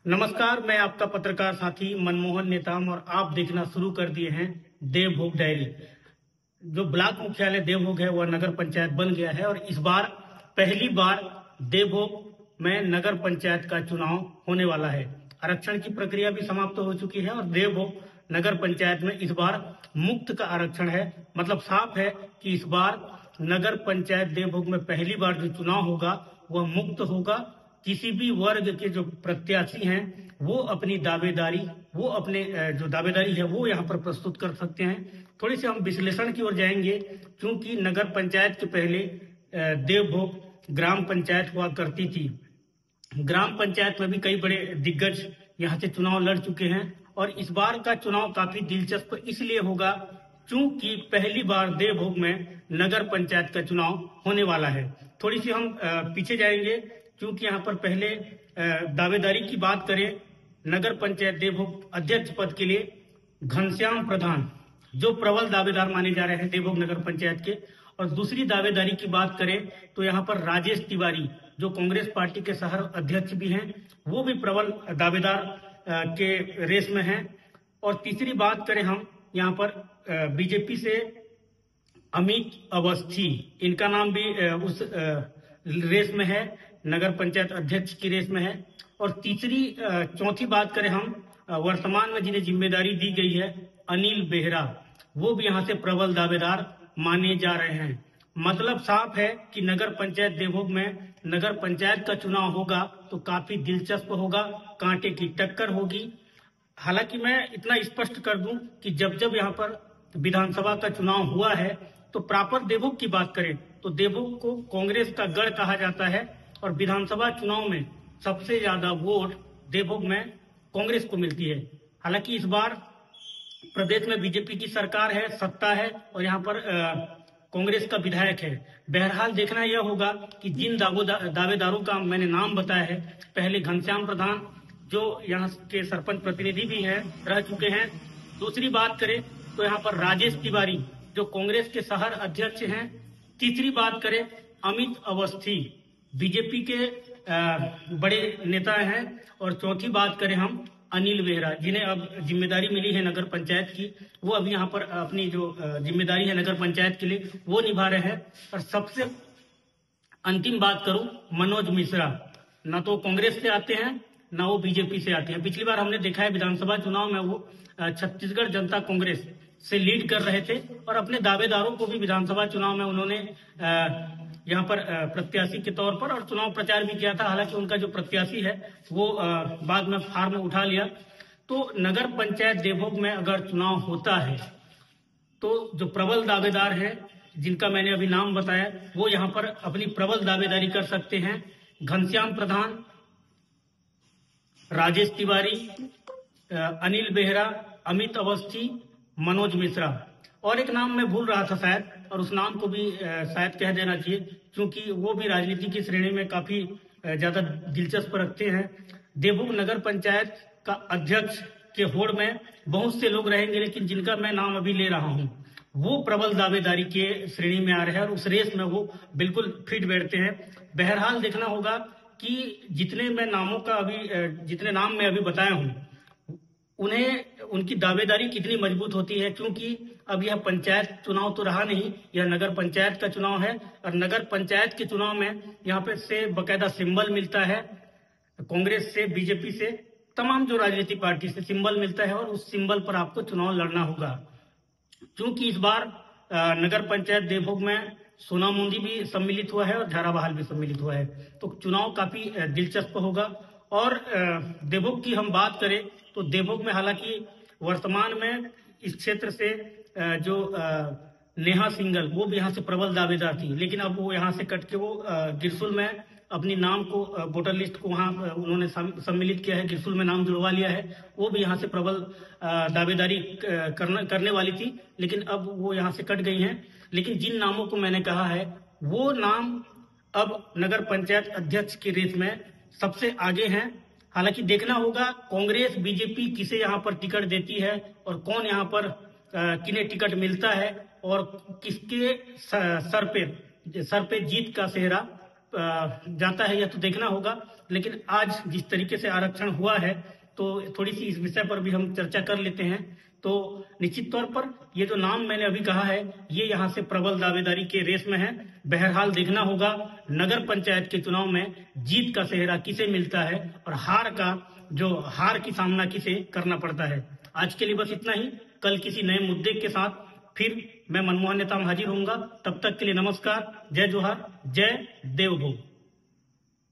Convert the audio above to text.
नमस्कार, मैं आपका पत्रकार साथी मनमोहन नेताम और आप देखना शुरू कर दिए हैं देवभोग डायरी। जो ब्लॉक मुख्यालय देवभोग है वह नगर पंचायत बन गया है और इस बार पहली बार देवभोग में नगर पंचायत का चुनाव होने वाला है। आरक्षण की प्रक्रिया भी समाप्त हो चुकी है और देवभोग नगर पंचायत में इस बार मुक्त का आरक्षण है। मतलब साफ है कि इस बार नगर पंचायत देवभोग में पहली बार जो चुनाव होगा वह मुक्त होगा। किसी भी वर्ग के जो प्रत्याशी हैं वो अपनी दावेदारी जो दावेदारी है वो यहाँ पर प्रस्तुत कर सकते हैं। थोड़ी सी हम विश्लेषण की ओर जाएंगे, क्योंकि नगर पंचायत के पहले देवभोग ग्राम पंचायत हुआ करती थी। ग्राम पंचायत में भी कई बड़े दिग्गज यहाँ से चुनाव लड़ चुके हैं और इस बार का चुनाव काफी दिलचस्प इसलिए होगा क्योंकि पहली बार देवभोग में नगर पंचायत का चुनाव होने वाला है। थोड़ी सी हम पीछे जाएंगे, क्योंकि यहाँ पर पहले दावेदारी की बात करें, नगर पंचायत देवभोग अध्यक्ष पद के लिए घनश्याम प्रधान जो प्रबल दावेदार माने जा रहे हैं देवभोग नगर पंचायत के। और दूसरी दावेदारी की बात करें तो यहाँ पर राजेश तिवारी जो कांग्रेस पार्टी के शहर अध्यक्ष भी हैं, वो भी प्रबल दावेदार के रेस में हैं। और तीसरी बात करें हम यहाँ पर बीजेपी से अमित अवस्थी, इनका नाम भी उस रेस में है, नगर पंचायत अध्यक्ष की रेस में है। और चौथी बात करें हम वर्तमान में जिन्हें जिम्मेदारी दी गई है अनिल बेहरा, वो भी यहाँ से प्रबल दावेदार माने जा रहे हैं। मतलब साफ है कि नगर पंचायत देवभोग में नगर पंचायत का चुनाव होगा तो काफी दिलचस्प होगा, कांटे की टक्कर होगी। हालांकि मैं इतना स्पष्ट कर दूं कि जब जब यहाँ पर विधानसभा का चुनाव हुआ है तो प्रॉपर देवभोग की बात करें तो देवभोग को कांग्रेस का गढ़ कहा जाता है और विधानसभा चुनाव में सबसे ज्यादा वोट देवभोग में कांग्रेस को मिलती है। हालांकि इस बार प्रदेश में बीजेपी की सरकार है, सत्ता है और यहाँ पर कांग्रेस का विधायक है। बहरहाल देखना यह होगा कि जिन दावेदारों का मैंने नाम बताया है, पहले घनश्याम प्रधान जो यहाँ के सरपंच प्रतिनिधि भी हैं, रह चुके हैं। दूसरी बात करें तो यहाँ पर राजेश तिवारी जो कांग्रेस के शहर अध्यक्ष हैं। तीसरी बात करें अमित अवस्थी बीजेपी के बड़े नेता हैं। और चौथी बात करें हम अनिल बेहरा, जिन्हें अब जिम्मेदारी मिली है नगर पंचायत की, वो अभी यहाँ पर अपनी जो जिम्मेदारी है नगर पंचायत के लिए वो निभा रहे हैं। और सबसे अंतिम बात करूं, मनोज मिश्रा न तो कांग्रेस से आते हैं न वो बीजेपी से आते हैं। पिछली बार हमने देखा है विधानसभा चुनाव में वो छत्तीसगढ़ जनता कांग्रेस से लीड कर रहे थे और अपने दावेदारों को भी विधानसभा चुनाव में उन्होंने यहाँ पर प्रत्याशी के तौर पर और चुनाव प्रचार भी किया था। हालांकि उनका जो प्रत्याशी है वो बाद में फार्म उठा लिया। तो नगर पंचायत देवभोग में अगर चुनाव होता है तो जो प्रबल दावेदार हैं जिनका मैंने अभी नाम बताया वो यहाँ पर अपनी प्रबल दावेदारी कर सकते हैं। घनश्याम प्रधान, राजेश तिवारी, अनिल बेहरा, अमित अवस्थी, मनोज मिश्रा और एक नाम मैं भूल रहा था शायद, और उस नाम को भी शायद कह देना चाहिए क्योंकि वो भी राजनीति की श्रेणी में काफी ज्यादा दिलचस्प रखते हैं। देवभोग नगर पंचायत का अध्यक्ष के होड़ में बहुत से लोग रहेंगे, लेकिन जिनका मैं नाम अभी ले रहा हूं वो प्रबल दावेदारी के श्रेणी में आ रहे हैं और उस रेस में वो बिल्कुल फिट बैठते हैं। बहरहाल देखना होगा कि जितने नाम मैं अभी बताया हूं उनकी दावेदारी कितनी मजबूत होती है, क्योंकि अब यह पंचायत चुनाव तो रहा नहीं, यह नगर पंचायत का चुनाव है। और नगर पंचायत के चुनाव में यहाँ पे से बकायदा सिंबल मिलता है, कांग्रेस से, बीजेपी से, तमाम जो राजनीतिक पार्टी से सिंबल मिलता है और उस सिंबल पर आपको चुनाव लड़ना होगा। क्योंकि इस बार नगर पंचायत देवभोग में सोनामुंदी भी सम्मिलित हुआ है और झाराबहाल भी सम्मिलित हुआ है, तो चुनाव काफी दिलचस्प होगा। और देवभोग की हम बात करें तो देवभोग में हालांकि वर्तमान में इस क्षेत्र से जो नेहा सिंगल वो भी यहाँ से प्रबल दावेदार थी, लेकिन अब वो यहाँ से कट के वो गिरसुल में अपनी नाम को वोटर लिस्ट को वहाँ उन्होंने सम्मिलित किया है, गिरसुल में नाम जुड़वा लिया है। वो भी यहाँ से प्रबल दावेदारी करने वाली थी, लेकिन अब वो यहाँ से कट गई हैं। लेकिन जिन नामों को मैंने कहा है वो नाम अब नगर पंचायत अध्यक्ष की रेस में सबसे आगे हैं। हालांकि देखना होगा कांग्रेस बीजेपी किसे यहाँ पर टिकट देती है और कौन यहाँ पर किन्हें टिकट मिलता है और किसके सर पे जीत का सेहरा जाता है यह तो देखना होगा। लेकिन आज जिस तरीके से आरक्षण हुआ है तो थोड़ी सी इस विषय पर भी हम चर्चा कर लेते हैं। तो निश्चित तौर पर ये जो नाम मैंने अभी कहा है ये यहाँ से प्रबल दावेदारी के रेस में है। बहरहाल देखना होगा नगर पंचायत के चुनाव में जीत का सेहरा किसे मिलता है और हार की सामना किसे करना पड़ता है। आज के लिए बस इतना ही। कल किसी नए मुद्दे के साथ फिर मैं मनमोहन नेताम हाजिर होऊंगा। तब तक के लिए नमस्कार, जय जोहार, जय देवभोग।